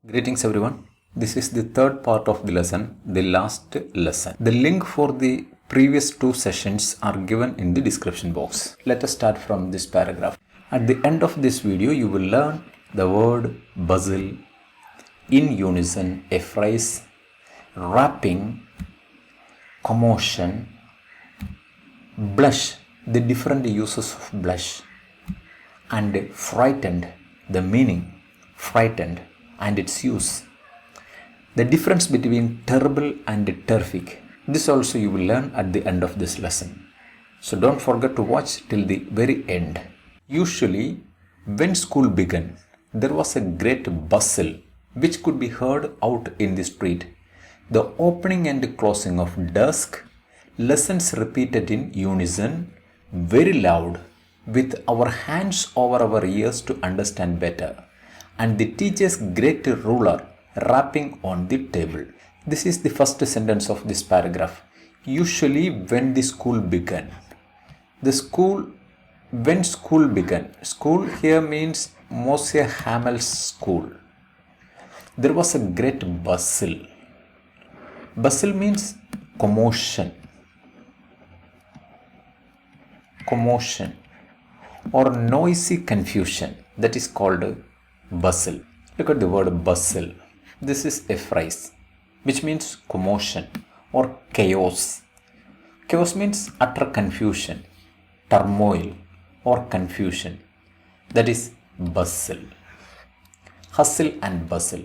Greetings everyone. This is the third part of the lesson, the last lesson. The link for the previous two sessions are given in the description box. Let us start from this paragraph. At the end of this video, you will learn the word bustle, in unison, a phrase, rapping, commotion, blush, the different uses of blush, and frightened, the meaning, frightened, and its use. The difference between terrible and terrific. This also you will learn at the end of this lesson. So don't forget to watch till the very end. Usually, when school began, there was a great bustle which could be heard out in the street. The opening and closing of desk, lessons repeated in unison, very loud, with our hands over our ears to understand better, and the teacher's great ruler rapping on the table. This is the first sentence of this paragraph. Usually when the school began. When school began. School here means Moshe Hamel's school. There was a great bustle. Bustle means commotion. Commotion or noisy confusion. That is called bustle. Look at the word bustle. This is a phrase which means commotion or chaos. Chaos means utter confusion, turmoil or confusion. That is bustle. Hustle and bustle.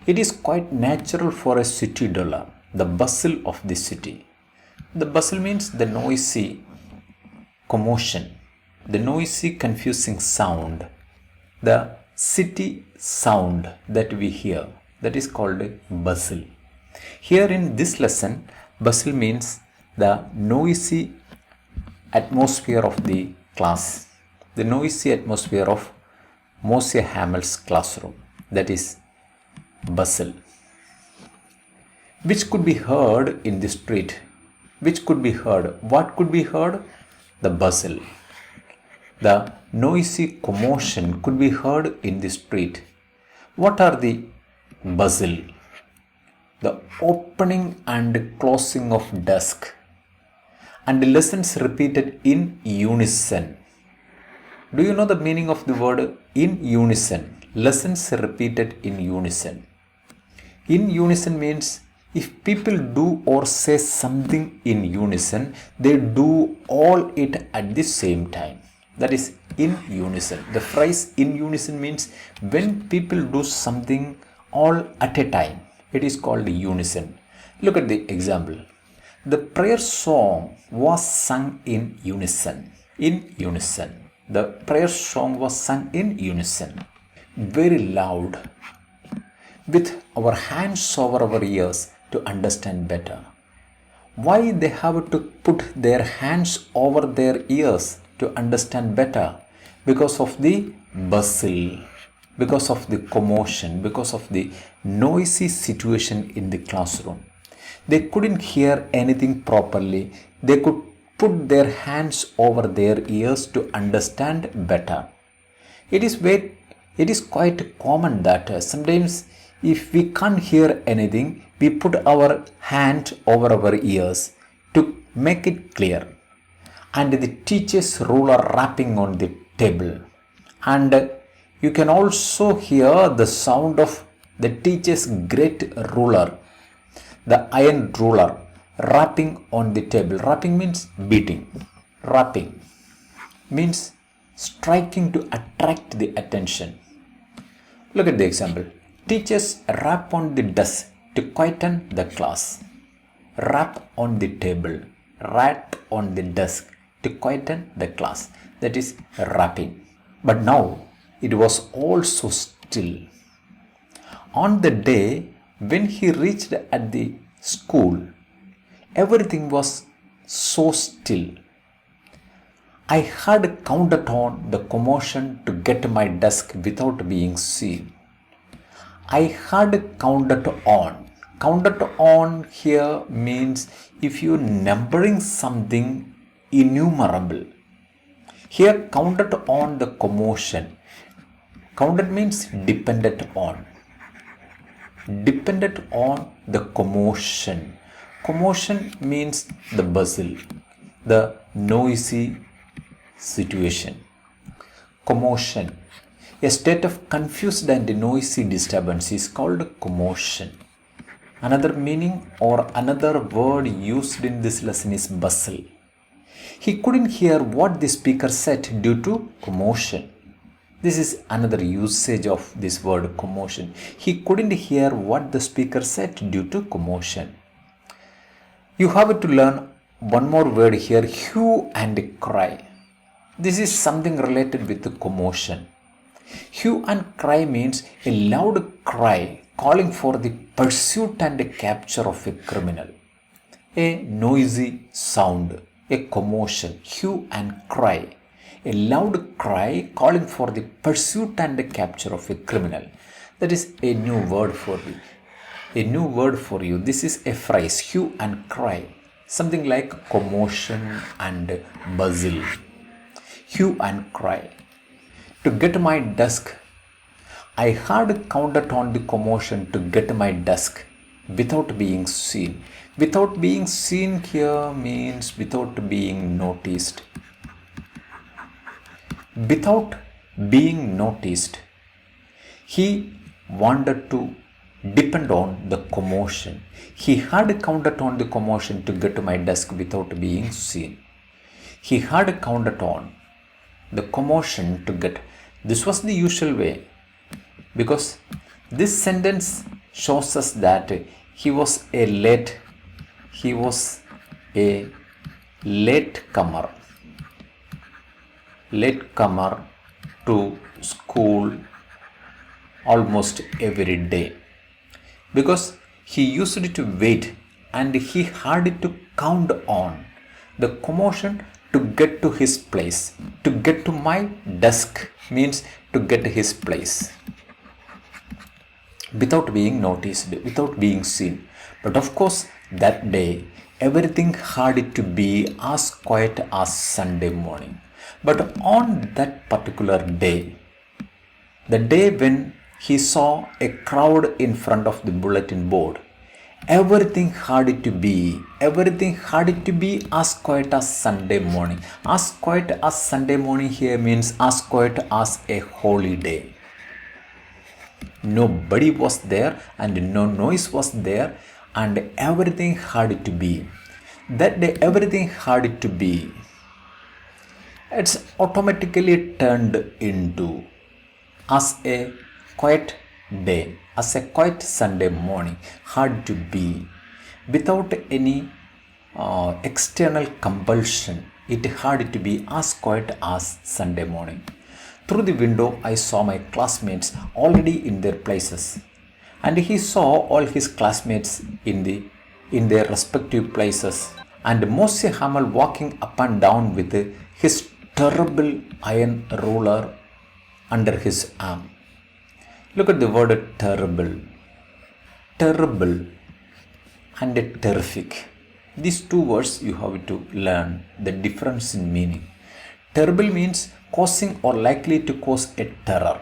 It is quite natural for a city dweller, the bustle of the city. The bustle means the noisy commotion, the noisy confusing sound, the city sound that we hear, that is called bustle. Here in this lesson, bustle means the noisy atmosphere of the class, the noisy atmosphere of Moshe Hamel's classroom, that is bustle, which could be heard in the street. Which could be heard? What could be heard? The bustle. The noisy commotion could be heard in the street. What are the bustle? The opening and closing of desk and lessons repeated in unison. Do you know the meaning of the word in unison? Lessons repeated in unison. In unison means if people do or say something in unison, they do all it at the same time. That is in unison. The phrase in unison means when people do something all at a time. It is called unison. Look at the example. The prayer song was sung in unison. In unison. The prayer song was sung in unison. Very loud. With our hands over our ears to understand better. Why they have to put their hands over their ears to understand better? Because of the bustle, because of the commotion, because of the noisy situation in the classroom. They couldn't hear anything properly. They could put their hands over their ears to understand better. It is quite common that sometimes if we can't hear anything, we put our hand over our ears to make it clear. And the teacher's ruler rapping on the table. And you can also hear the sound of the teacher's great ruler, the iron ruler, rapping on the table. Rapping means beating. Rapping means striking to attract the attention. Look at the example. Teachers rap on the desk to quieten the class. Rap on the table. Rap on the desk to quieten the class. That is rapping. But now it was all so still. On the day when he reached at the school, everything was so still. I had counted on the commotion to get my desk without being seen. I had counted on. Counted on here means if you're numbering something innumerable. Here counted on the commotion. Counted means dependent on. depended on the commotion. Commotion means the bustle, the noisy situation. Commotion. A state of confused and noisy disturbance is called commotion. Another meaning or another word used in this lesson is bustle. He couldn't hear what the speaker said due to commotion. This is another usage of this word commotion. He couldn't hear what the speaker said due to commotion. You have to learn one more word here, hue and cry. This is something related with the commotion. Hue and cry means a loud cry calling for the pursuit and capture of a criminal. A noisy sound, a commotion, hue and cry. A loud cry calling for the pursuit and capture of a criminal. That is a new word for you. A new word for you. This is a phrase, hue and cry. Something like commotion and bustle. Hue and cry. To get my desk, I had counted on the commotion to get my desk without being seen. Without being seen here means without being noticed. Without being noticed, he wanted to depend on the commotion. He had counted on the commotion to get to my desk without being seen. He had counted on the commotion to get. This was the usual way, because this sentence shows us that he was a latecomer to school almost every day, because he used to wait and he had to count on the commotion to get to his place. To get to my desk means to get to his place without being noticed, without being seen. But of course, that day everything had to be as quiet as Sunday morning. But on that particular day, the day when he saw a crowd in front of the bulletin board, everything had to be as quiet as Sunday morning. As quiet as Sunday morning here means as quiet as a holy day. Nobody was there and no noise was there, and everything had to be. That day everything had to be. It's automatically turned into as a quiet day, as a quiet Sunday morning had to be, without any external compulsion. It had to be as quiet as Sunday morning. Through the window, I saw my classmates already in their places, and he saw all his classmates in their respective places, and Mose Hamel walking up and down with his terrible iron ruler under his arm. Look at the word terrible. Terrible and terrific. These two words you have to learn the difference in meaning. Terrible means causing or likely to cause a terror.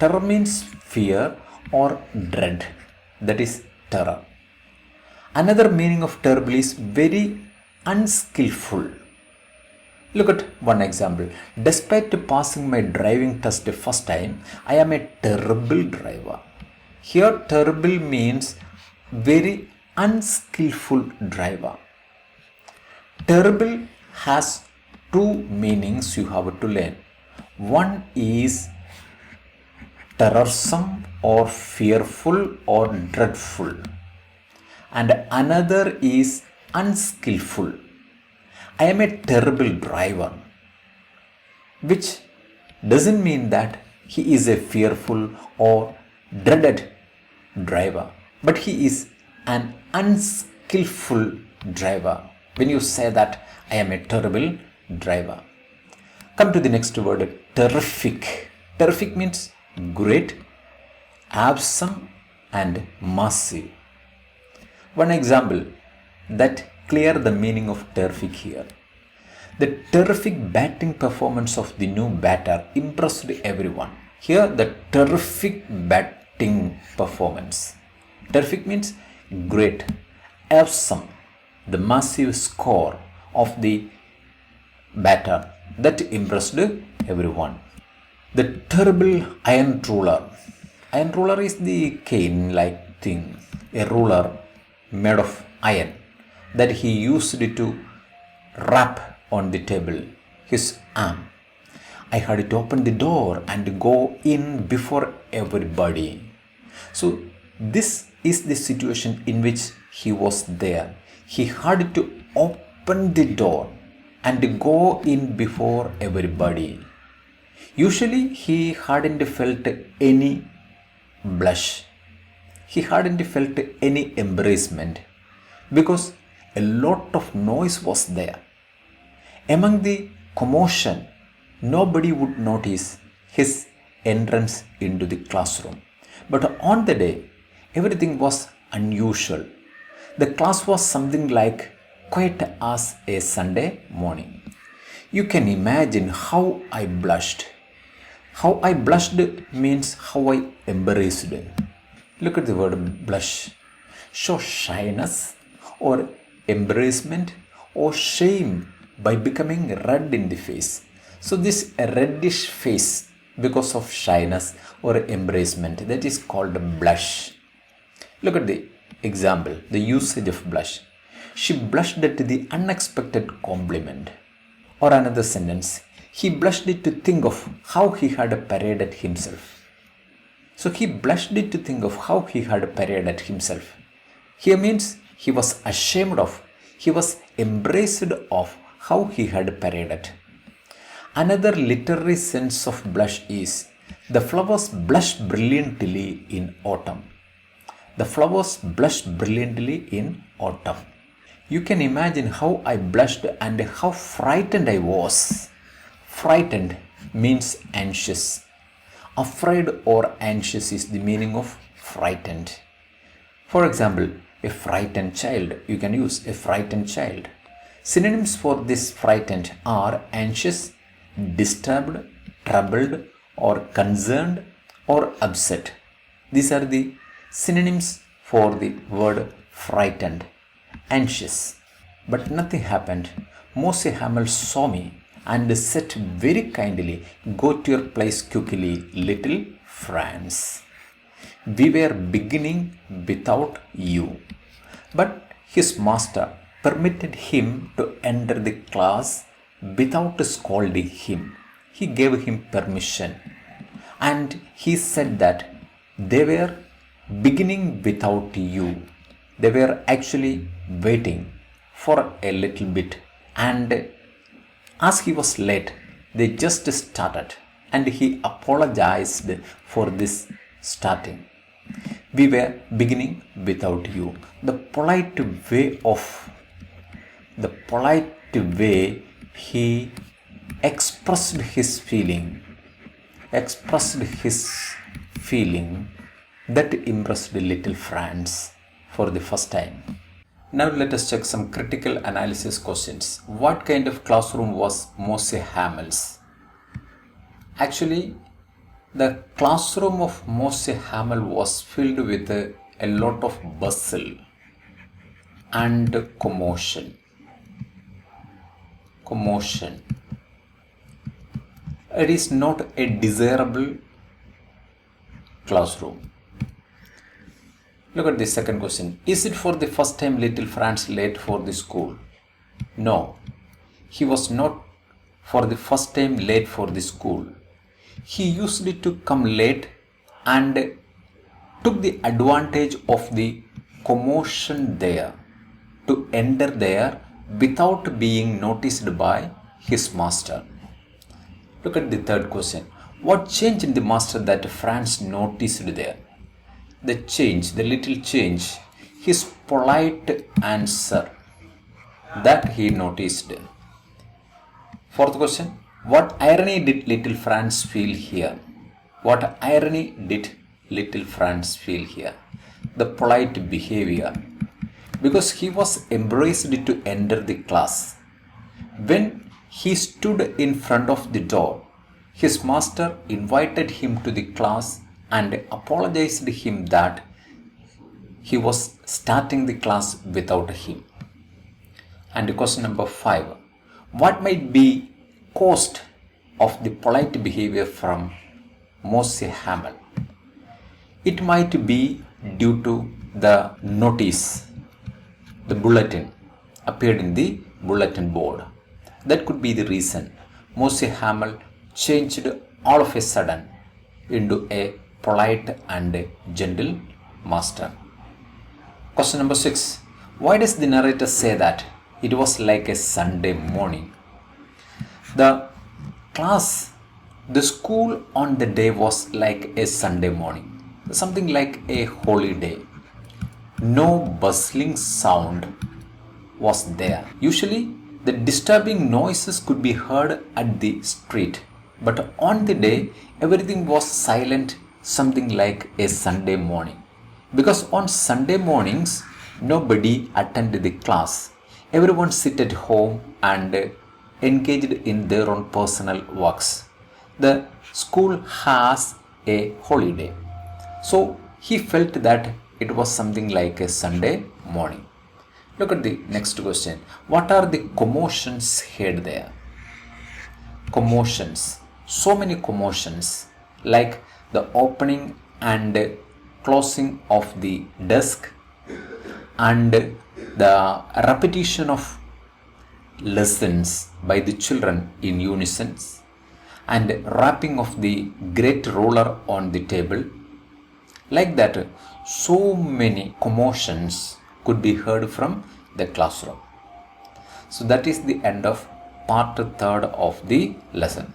Terror means fear or dread. That is terror. Another meaning of terrible is very unskillful. Look at one example. Despite passing my driving test the first time, I am a terrible driver. Here terrible means very unskillful driver. Terrible has two meanings you have to learn. One is terrorsome or fearful or dreadful, and another is unskillful. I am a terrible driver, which doesn't mean that he is a fearful or dreaded driver, but he is an unskillful driver. When you say that I am a terrible driver. Come to the next word, terrific. Terrific means great, awesome and massive. One example that clear the meaning of terrific here. The terrific batting performance of the new batter impressed everyone. Here the terrific batting performance. Terrific means great, awesome, the massive score of the batter that impressed everyone. The terrible iron ruler. Iron ruler is the cane-like thing, a ruler made of iron that he used to rap on the table, his arm. I had to open the door and go in before everybody. So this is the situation in which he was there. He had to open the door and go in before everybody. Usually he hadn't felt any blush. He hadn't felt any embarrassment because a lot of noise was there. Among the commotion, nobody would notice his entrance into the classroom. But on the day, everything was unusual. The class was something like quiet as a Sunday morning. You can imagine how I blushed. How I blushed means how I embarrassed. Look at the word blush. Show shyness or embarrassment or shame by becoming red in the face. So this reddish face because of shyness or embarrassment, that is called blush. Look at the example, the usage of blush. She blushed at the unexpected compliment. Or another sentence, he blushed to think of how he had paraded himself. So he blushed to think of how he had paraded himself. Here means he was ashamed of, he was embarrassed of how he had paraded. Another literary sense of blush is the flowers blush brilliantly in autumn. The flowers blush brilliantly in autumn. You can imagine how I blushed and how frightened I was. Frightened means anxious. Afraid or anxious is the meaning of frightened. For example, a frightened child, you can use a frightened child. Synonyms for this frightened are anxious, disturbed, troubled, or concerned, or upset. These are the synonyms for the word frightened. Anxious. But nothing happened. Mose Hamel saw me and said very kindly, "Go to your place quickly, little Franz. We were beginning without you." But his master permitted him to enter the class without scolding him. He gave him permission. And he said that they were beginning without you. They were actually waiting for a little bit, and as he was late, they just started, and he apologized for this starting. We were beginning without you. The polite way he expressed his feeling that impressed little Franz for the first time. Now let us check some critical analysis questions. What kind of classroom was Mose Hamel's? Actually, the classroom of Mose Hamel was filled with a lot of bustle and commotion. It is not a desirable classroom. Look at the second question. Is it for the first time little Franz late for the school? No, he was not for the first time late for the school. He used to come late and took the advantage of the commotion there to enter there without being noticed by his master. Look at the third question. What changed in the master that Franz noticed there? The little change, his polite answer that he noticed. Fourth question. What irony did little Franz feel here? What irony did little Franz feel here? The polite behavior. Because he was embraced to enter the class. When he stood in front of the door, his master invited him to the class and apologized to him that he was starting the class without him. And question number 5. What might be cost of the polite behavior from Moshe Hamel? It might be due to the notice, the bulletin appeared in the bulletin board. That could be the reason Moshe Hamel changed all of a sudden into a polite and gentle master. Question number 6. Why does the narrator say that it was like a Sunday morning? The school on the day was like a Sunday morning, something like a holy day. No bustling sound was there. Usually, the disturbing noises could be heard at the street, but on the day, everything was silent, something like a Sunday morning. Because on Sunday mornings, nobody attended the class. Everyone sit at home and engaged in their own personal works. The school has a holiday. So he felt that it was something like a Sunday morning. Look at the next question. What are the commotions heard there? Commotions. So many commotions, like the opening and closing of the desk and the repetition of lessons by the children in unison and rapping of the great roller on the table. Like that, so many commotions could be heard from the classroom. So that is the end of part 3 of the lesson.